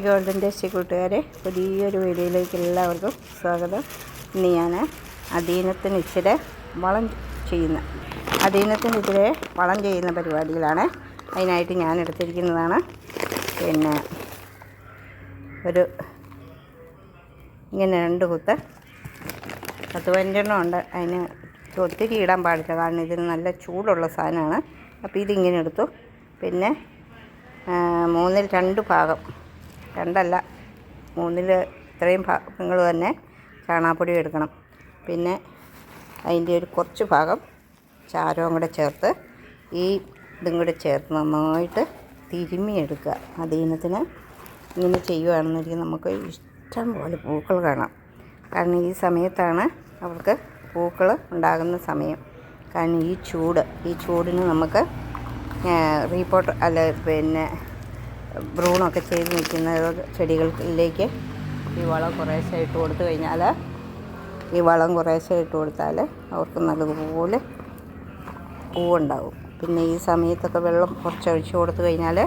Golden tasty കൂട്ടുകാരെ, പുതിയൊരു വീഡിയോയിലേക്ക് എല്ലാവർക്കും സ്വാഗതം. ഇന്ന് ഞാൻ അധീനത്തിന് ഇച്ചിരി വളം ചെയ്യുന്ന പരിപാടിയിലാണ്. അതിനായിട്ട് ഞാൻ എടുത്തിരിക്കുന്നതാണ് ഒരു ഇങ്ങനെ 2 കുത്ത് 10-15 ഉണ്ട്. അതിന് ഒത്തിരി ഇടാൻ പാടില്ല, കാരണം ഇതിന് നല്ല ചൂടുള്ള സാധനമാണ്. അപ്പോൾ ഇതിങ്ങനെ എടുത്തു. പിന്നെ 3-ൽ 2 ഭാഗം, 2 അല്ല 3-ൽ ഇത്രയും ഭാഗങ്ങൾ തന്നെ ചാണകപ്പൊടി എടുക്കണം. പിന്നെ അതിൻ്റെ ഒരു കുറച്ച് ഭാഗം ചാരവും കൂടെ ചേർത്ത് ഇതും കൂടെ ചേർത്ത് നന്നായിട്ട് തിരുമ്മിയെടുക്കുക. അധീനത്തിന് ഇങ്ങനെ ചെയ്യുകയാണെന്നുണ്ടെങ്കിൽ നമുക്ക് ഇഷ്ടം പോലെ പൂക്കൾ കാണാം. കാരണം ഈ സമയത്താണ് അവർക്ക് പൂക്കൾ ഉണ്ടാകുന്ന സമയം. കാരണം ഈ ചൂടിന് നമുക്ക് റീപോർട്ട് ബ്രൂണൊക്കെ ചെയ്ത് നിൽക്കുന്ന ചെടികളിലേക്ക് ഈ വളം കുറേശ്ശെ ഇട്ട് കൊടുത്താൽ അവർക്ക് നല്ലതുപോലെ പൂവുണ്ടാവും. പിന്നെ ഈ സമയത്തൊക്കെ വെള്ളം കുറച്ച് ഒഴിച്ച് കൊടുത്തു കഴിഞ്ഞാൽ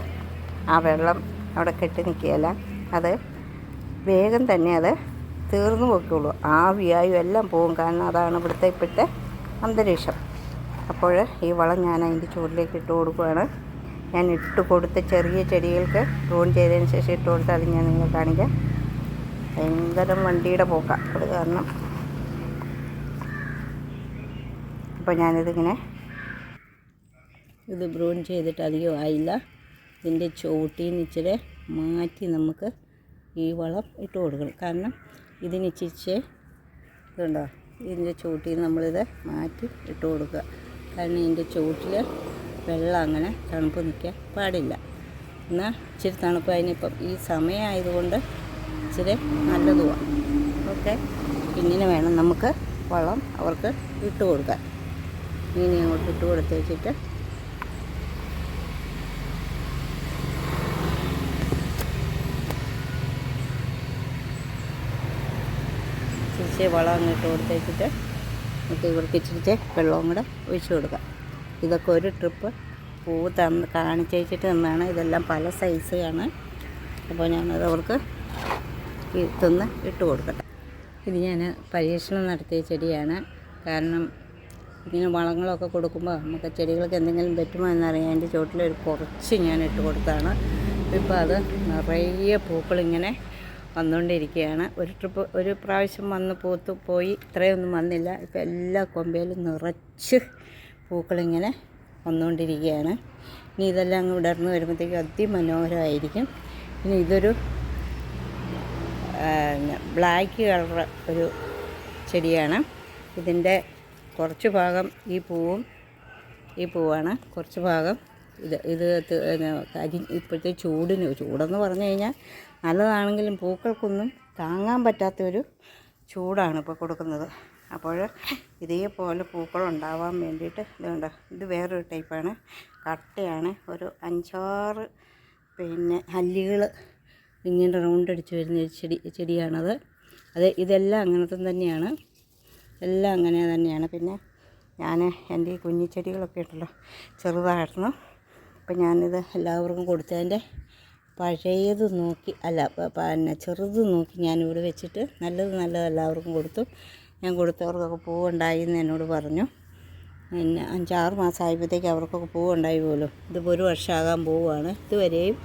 ആ വെള്ളം അവിടെ കെട്ടി നിൽക്കുകയില്ല, അത് വേഗം തന്നെ അത് തീർന്നു പോയിക്കോളൂ. ആവിയായും എല്ലാം പോകും. കാരണം അതാണ് ഇപ്പോഴത്തെ അന്തരീക്ഷം. അപ്പോൾ ഈ വളം ഞാൻ അതിൻ്റെ ചുവട്ടിലേക്ക് ഇട്ട് കൊടുക്കുകയാണ്. ഞാൻ ഇട്ട് കൊടുത്ത ചെറിയ ചെടികൾക്ക് പ്രൂൺ ചെയ്തതിന് ശേഷം ഇട്ട് കൊടുത്താൽ അത് ഞാൻ നിങ്ങളെ കാണിക്കാം. ഭയങ്കര വണ്ടിയുടെ പോക്കാം അത് കാരണം. അപ്പോൾ ഞാനിതിങ്ങനെ ഇത് ബ്രൂൺ ചെയ്തിട്ട് അധികം ആയില്ല. ഇതിൻ്റെ ചോട്ടിൽ നിന്ന് ഇച്ചിരി മാറ്റി നമുക്ക് ഈ വളം ഇട്ട് കൊടുക്കണം. കാരണം ഇതിനിച്ചിരിച്ച് ഇതുണ്ടോ, ഇതിൻ്റെ ചോട്ടിൽ നിന്ന് നമ്മളിത് മാറ്റി ഇട്ട് കൊടുക്കുക. കാരണം ഇതിൻ്റെ ചോട്ടിൽ വെള്ളം അങ്ങനെ തണുപ്പ് നിൽക്കാൻ പാടില്ല. എന്നാൽ ഇച്ചിരി തണുപ്പ് അതിനിപ്പം ഈ സമയമായതുകൊണ്ട് ഇച്ചിരി നല്ലതുമാണ്. ഓക്കെ, ഇങ്ങനെ വേണം നമുക്ക് വളം അവർക്ക് ഇട്ട് കൊടുക്കാൻ. ഇങ്ങനെ അങ്ങോട്ട് ഇട്ട് കൊടുത്ത് വെച്ചിട്ട് ഇച്ചിരി വളം അങ്ങോട്ട് കൊടുത്ത് വെച്ചിട്ട് നമുക്ക് ഇവർക്ക് ഇച്ചിരി വെള്ളവും കൂടെ ഒഴിച്ചു കൊടുക്കാം. ഇതൊക്കെ ഒരു ട്രിപ്പ് പൂവ് കാണിച്ചേച്ചിട്ട് തന്നാണ്. ഇതെല്ലാം പല സൈസാണ്. അപ്പോൾ ഞാനത് അവർക്ക് ഇതൊന്ന് ഇട്ട് കൊടുക്കട്ടെ. ഇത് ഞാൻ പരീക്ഷണം നടത്തിയ ചെടിയാണ്. കാരണം ഇങ്ങനെ വളങ്ങളൊക്കെ കൊടുക്കുമ്പോൾ നമുക്ക് ചെടികൾക്ക് എന്തെങ്കിലും പറ്റുമോ എന്നറിയാൻ എൻ്റെ ചുവട്ടിൽ കുറച്ച് ഞാൻ ഇട്ട് കൊടുത്താണ്. ഇപ്പോൾ അത് നിറയെ പൂക്കളിങ്ങനെ വന്നുകൊണ്ടിരിക്കുകയാണ്. ഒരു പ്രാവശ്യം വന്ന് പൂത്ത് പോയി, ഇത്രയൊന്നും വന്നില്ല. ഇപ്പോൾ എല്ലാ കൊമ്പയിലും നിറച്ച് പൂക്കളിങ്ങനെ വന്നുകൊണ്ടിരിക്കുകയാണ്. ഇനി ഇതെല്ലാം അങ്ങ് വിടർന്ന് വരുമ്പോഴത്തേക്കും അതിമനോഹരമായിരിക്കും. ഇനി ഇതൊരു ബ്ലാക്ക് കളർ ഒരു ചെടിയാണ്. ഇതിൻ്റെ കുറച്ച് ഭാഗം ഈ പൂവാണ്, കുറച്ച് ഭാഗം ഇത് ഇപ്പോഴത്തെ ചൂടെന്ന് പറഞ്ഞു കഴിഞ്ഞാൽ നല്ലതാണെങ്കിലും പൂക്കൾക്കൊന്നും താങ്ങാൻ പറ്റാത്തൊരു ചൂടാണ് ഇപ്പോൾ കൊടുക്കുന്നത്. അപ്പോൾ ഇതേപോലെ പൂക്കളുണ്ടാവാൻ വേണ്ടിയിട്ട് ഇതുണ്ട്. ഇത് വേറൊരു ടൈപ്പാണ്, കട്ടയാണ്. ഒരു 5-6 ഹല്ലികൾ ഇങ്ങനെ റൗണ്ടടിച്ച് വരുന്ന ചെടിയാണത്. ഇതെല്ലാം അങ്ങനത്തെ തന്നെയാണ്, എല്ലാം അങ്ങനെ തന്നെയാണ്. പിന്നെ ഞാൻ എൻ്റെ ഈ കുഞ്ഞിച്ചെടികളൊക്കെ ഉണ്ടല്ലോ, ചെറുതായിരുന്നു. അപ്പം ഞാനിത് എല്ലാവർക്കും കൊടുത്തതിൻ്റെ പഴയത് നോക്കി ചെറുത് നോക്കി ഞാനിവിടെ വെച്ചിട്ട് നല്ലത് എല്ലാവർക്കും കൊടുത്തു. ഞാൻ കൊടുത്തവർക്കൊക്കെ പൂവുണ്ടായി എന്ന് എന്നോട് പറഞ്ഞു. പിന്നെ 5-6 മാസമായപ്പോഴത്തേക്ക് അവർക്കൊക്കെ പൂവുണ്ടായി പോലും. ഇതിപ്പോൾ 1 വർഷമാകാൻ പോവുകയാണ്. ഇതുവരെയും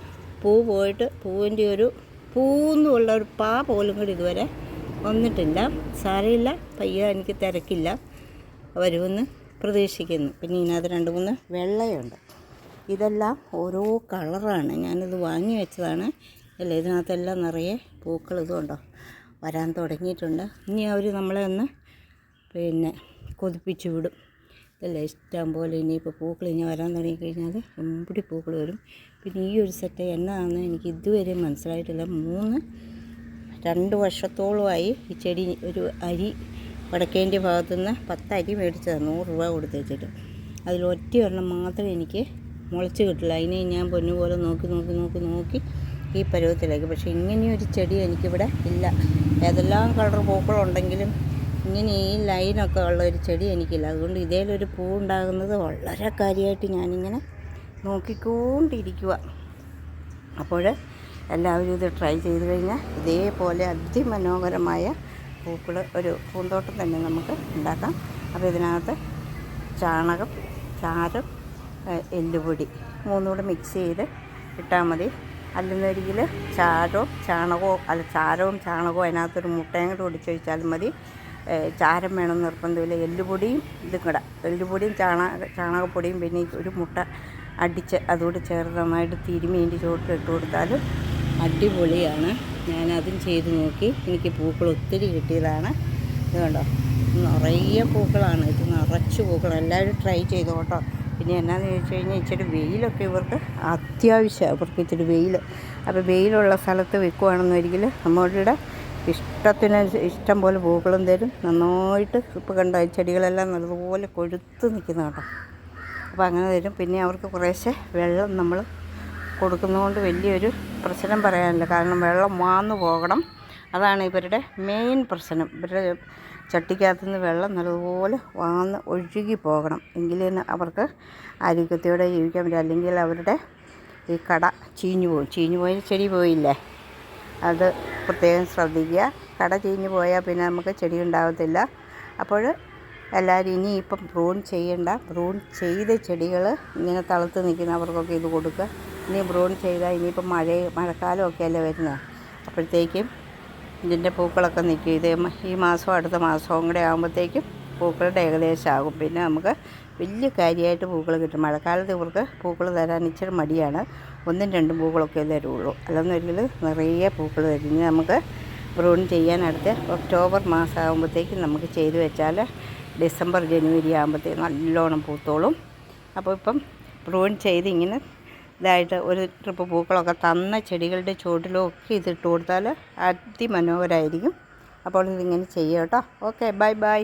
പൂ പോയിട്ട് പൂവിൻ്റെ ഒരു പൂന്നുള്ള ഒരു പാ പോലും കൂടി ഇതുവരെ വന്നിട്ടില്ല. സാരമില്ല, പയ്യെ എനിക്ക് തിരക്കില്ല, വരുമെന്ന് പ്രതീക്ഷിക്കുന്നു. പിന്നെ ഇതിനകത്ത് 2-3 വെള്ളയുണ്ട്. ഇതെല്ലാം ഓരോ കളറാണ്. ഞാനിത് വാങ്ങി വെച്ചതാണ്. അല്ലേ, ഇതിനകത്തെല്ലാം നിറയെ പൂക്കൾ ഇതുണ്ടോ വരാൻ തുടങ്ങിയിട്ടുണ്ട്. ഇനി അവർ നമ്മളെ ഒന്ന് കൊതിപ്പിച്ച് വിടും. ഇതല്ലേ, ഇഷ്ടം പോലെ ഇനിയിപ്പോൾ പൂക്കൾ ഇനി വരാൻ തുടങ്ങിക്കഴിഞ്ഞാൽ എമ്പടി പൂക്കൾ വരും. പിന്നെ ഈ ഒരു സെറ്റ് എന്നാണെന്ന് എനിക്ക് ഇതുവരെ മനസ്സിലായിട്ടില്ല. 2 വർഷത്തോളമായി ഈ ചെടി ഒരു അരി വടക്കേൻ്റെ ഭാഗത്തുനിന്ന് 10 അരി മേടിച്ചതാണ് 100 രൂപ കൊടുത്ത് വെച്ചിട്ട്. അതിൽ ഒറ്റയൊരെണ്ണം മാത്രമേ എനിക്ക് മുളച്ച് കിട്ടില്ല. അതിനെ ഞാൻ പൊന്നുപോലെ നോക്കി ഈ പരുവത്തിലേക്ക്. പക്ഷേ ഇങ്ങനെയൊരു ചെടി എനിക്കിവിടെ ഇല്ല. ഏതെല്ലാം കളർ പൂക്കളുണ്ടെങ്കിലും ഇങ്ങനെ ഈ ലൈനൊക്കെ ഉള്ള ഒരു ചെടി എനിക്കില്ല. അതുകൊണ്ട് ഇതേലൊരു പൂ ഉണ്ടാകുന്നത് വളരെ കാര്യമായിട്ട് ഞാനിങ്ങനെ നോക്കിക്കൊണ്ടിരിക്കുക. അപ്പോൾ എല്ലാവരും ഇത് ട്രൈ ചെയ്ത് കഴിഞ്ഞാൽ ഇതേപോലെ അതിമനോഹരമായ പൂക്കൾ ഒരു പൂന്തോട്ടം തന്നെ നമുക്ക് ഉണ്ടാക്കാം. അപ്പോൾ ഇതിനകത്ത് ചാണകം, ചാരം, എല്ലുപൊടി മൂന്നുകൂടെ മിക്സ് ചെയ്ത് ഇട്ടാൽ മതി. അല്ലെന്നൊരിക്കൽ ചാരവും ചാണകവും അതിനകത്തൊരു മുട്ടയും കൂടെ ഒടിച്ചൊഴിച്ചാലും മതി. ചാരം വേണമെന്ന് നിർബന്ധമില്ല. എല്ലുപൊടിയും ഇതും കൂടെ, എല്ലുപൊടിയും ചാണകപ്പൊടിയും പിന്നെ ഒരു മുട്ട അടിച്ച് അതുകൂടി ചേർത്ത് നന്നായിട്ട് തിരുമ്മി ഇതിൻ്റെ ചുവട്ടിൽ ഇട്ട് കൊടുത്താലും അടിപൊളിയാണ്. ഞാനതും ചെയ്ത് നോക്കി, എനിക്ക് പൂക്കൾ ഒത്തിരി കിട്ടിയതാണ്. ഇത് കണ്ടോ, നിറയെ പൂക്കളാണ്, ഇത് നിറച്ച് പൂക്കൾ. എല്ലാവരും ട്രൈ ചെയ്തു കേട്ടോ. പിന്നെ എന്നാന്ന് ചോദിച്ചു കഴിഞ്ഞാൽ ഇച്ചിരി വെയിലൊക്കെ ഇവർക്ക് അത്യാവശ്യമാണ്, ഇവർക്ക് ഇച്ചിരി വെയിൽ. അപ്പോൾ വെയിലുള്ള സ്ഥലത്ത് വെക്കുകയാണെന്നൊരിക്കൽ നമ്മളുടെ ഇഷ്ടം പോലെ പൂക്കളും തരും. നന്നായിട്ട് ഇപ്പോൾ കണ്ട ചെടികളെല്ലാം നല്ലതുപോലെ കൊഴുത്ത് നിൽക്കുന്ന കേട്ടോ. അപ്പോൾ അങ്ങനെ തരും. പിന്നെ അവർക്ക് കുറേശ്ശെ വെള്ളം നമ്മൾ കൊടുക്കുന്നതുകൊണ്ട് വലിയൊരു പ്രശ്നം പറയാനില്ല. കാരണം വെള്ളം വാന്നു പോകണം, അതാണ് ഇവരുടെ മെയിൻ പ്രശ്നം. ഇവരുടെ ചട്ടിക്കകത്തു നിന്ന് വെള്ളം നല്ലതുപോലെ വാന്ന് ഒഴുകി പോകണം, എങ്കിലേ അവർക്ക് ആരോഗ്യത്തോടെ ജീവിക്കാൻ പറ്റും. അല്ലെങ്കിൽ അവരുടെ ഈ കട ചീഞ്ഞു പോയി ചെടി പോയില്ലേ, അത് പ്രത്യേകം ശ്രദ്ധിക്കുക. കട ചീഞ്ഞു പോയാൽ പിന്നെ നമുക്ക് ചെടി ഉണ്ടാകത്തില്ല. അപ്പോൾ എല്ലാവരും ഇനിയിപ്പം പ്രൂൺ ചെയ്യണ്ട. പ്രൂൺ ചെയ്ത ചെടികൾ ഇങ്ങനെ തളുത്ത് നിൽക്കുന്നവർക്കൊക്കെ ഇത് കൊടുക്കുക. ഇനി പ്രൂൺ ചെയ്താൽ ഇനിയിപ്പം മഴക്കാലമൊക്കെ അല്ലേ വരുന്നത്, അപ്പോഴത്തേക്കും ഇതിൻ്റെ പൂക്കളൊക്കെ നിൽക്കും. ഇത് ഈ മാസവും അടുത്ത മാസവും കൂടെ ആകുമ്പോഴത്തേക്കും പൂക്കളുടെ ഏകദേശം ആകും. പിന്നെ നമുക്ക് വലിയ കാര്യമായിട്ട് പൂക്കൾ കിട്ടും. മഴക്കാലത്ത് ഇവർക്ക് പൂക്കൾ തരാൻ ഇച്ചിരി മടിയാണ്, 1-2 പൂക്കളൊക്കെ തരുള്ളൂ. അല്ലെന്നൊരിക്കൽ നിറയെ പൂക്കൾ തരും. ഇനി നമുക്ക് പ്രൂൺ ചെയ്യാൻ അടുത്ത ഒക്ടോബർ മാസം ആകുമ്പോഴത്തേക്കും നമുക്ക് ചെയ്ത് വെച്ചാൽ ഡിസംബർ ജനുവരി ആകുമ്പോഴത്തേക്കും നല്ലോണം പൂത്തോളും. അപ്പോൾ ഇപ്പം പ്രൂൺ ചെയ്ത് ഇങ്ങനെ ഇതായിട്ട് ഒരു ട്രിപ്പ് പൂക്കളൊക്കെ തന്ന ചെടികളുടെ ചുവട്ടിലൊക്കെ ഇതിട്ട് കൊടുത്താൽ അതിമനോഹരമായിരിക്കും. അപ്പോൾ ഇതിങ്ങനെ ചെയ്യുക കേട്ടോ. Okay, by.